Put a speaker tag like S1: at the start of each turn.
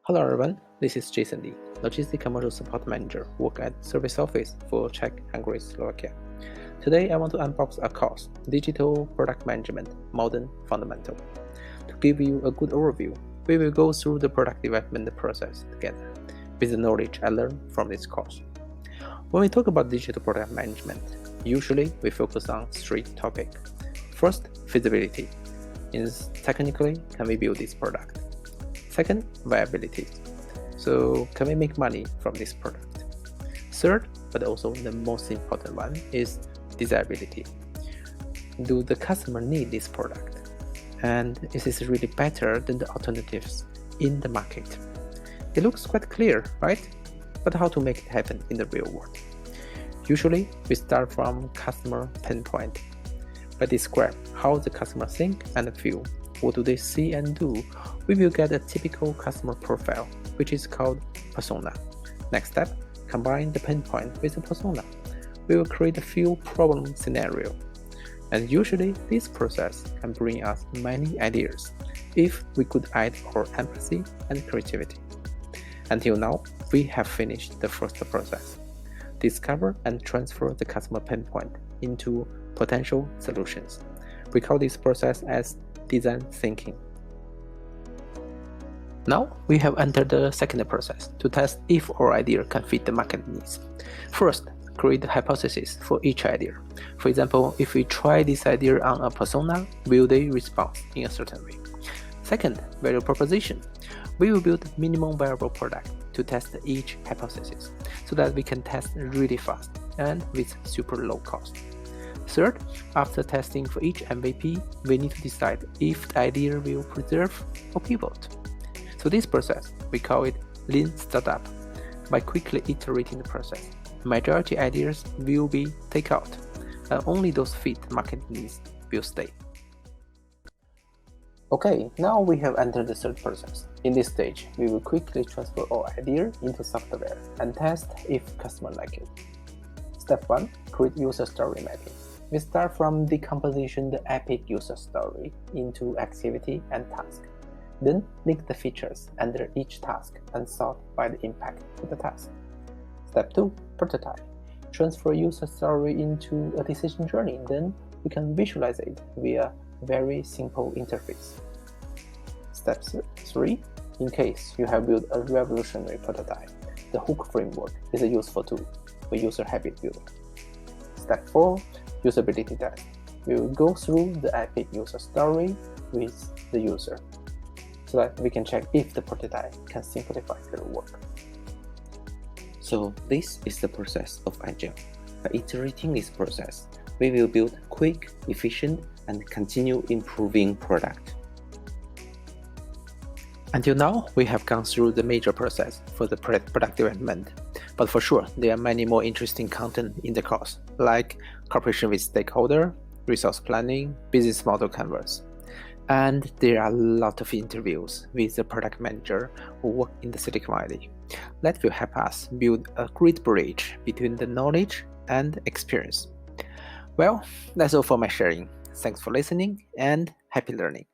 S1: Hello everyone, this is Jason Lee, Logistic Commercial Support Manager, work at Service Office for Czech, Hungary, Slovakia. Today I want to unbox a course, Digital Product Management, Morden Fundamental. To give you a good overview, we will go through the product development process together with the knowledge I learned from this course. When we talk about digital product management, usually we focus on three topics. First, feasibility. Means technically, can we build this product? Second, viability. So can we make money from this product? Third, but also the most important one, is desirability. Do the customer need this product? And is this really better than the alternatives in the market? It looks quite clear, right? But how to make it happen in the real world? Usually, we start from customer pain point. By describe how the customer think and feel. What do they see and do? We will get a typical customer profile, which is called persona. Next step, combine the pain point with the persona. We will create a few problem scenario. And usually, this process can bring us many ideas if we could add our empathy and creativity. Until now, we have finished the first process. Discover and transfer the customer pain point into potential solutions. We call this process as design thinking. Now we have entered the second process to test if our idea can fit the market needs. First, create a hypothesis for each idea. For example, if we try this idea on a persona, will they respond in a certain way? Second, value proposition. We will build minimum viable product to test each hypothesis so that we can test really fast and with super low cost. Third, after testing for each MVP, we need to decide if the idea will preserve or pivot. So this process, we call it lean startup. By quickly iterating the process, majority ideas will be taken out, and only those fit market needs will stay. Okay, now we have entered the third process. In this stage, we will quickly transfer our idea into software and test if customer like it. Step 1, create user story mapping. We start from decomposition the epic user story into activity and task. Then link the features under each task and sort by the impact to the task. Step 2, prototype. Transfer user story into a decision journey. Then we can visualize it via very simple interface. Step 3, in case you have built a revolutionary prototype, the hook framework is a useful tool for user habit building. Step 4, usability test. We will go through the epic user story with the user so that we can check if the prototype can simplify their work. So this is the process of Agile. By iterating this process, we will build quick, efficient, and continue improving product. Until now, we have gone through the major process for the product development, but for sure, there are many more interesting content in the course, like cooperation with stakeholder, resource planning, business model canvas. And there are a lot of interviews with the product manager who work in the Silicon Valley. That will help us build a great bridge between the knowledge and experience. Well, that's all for my sharing. Thanks for listening and happy learning.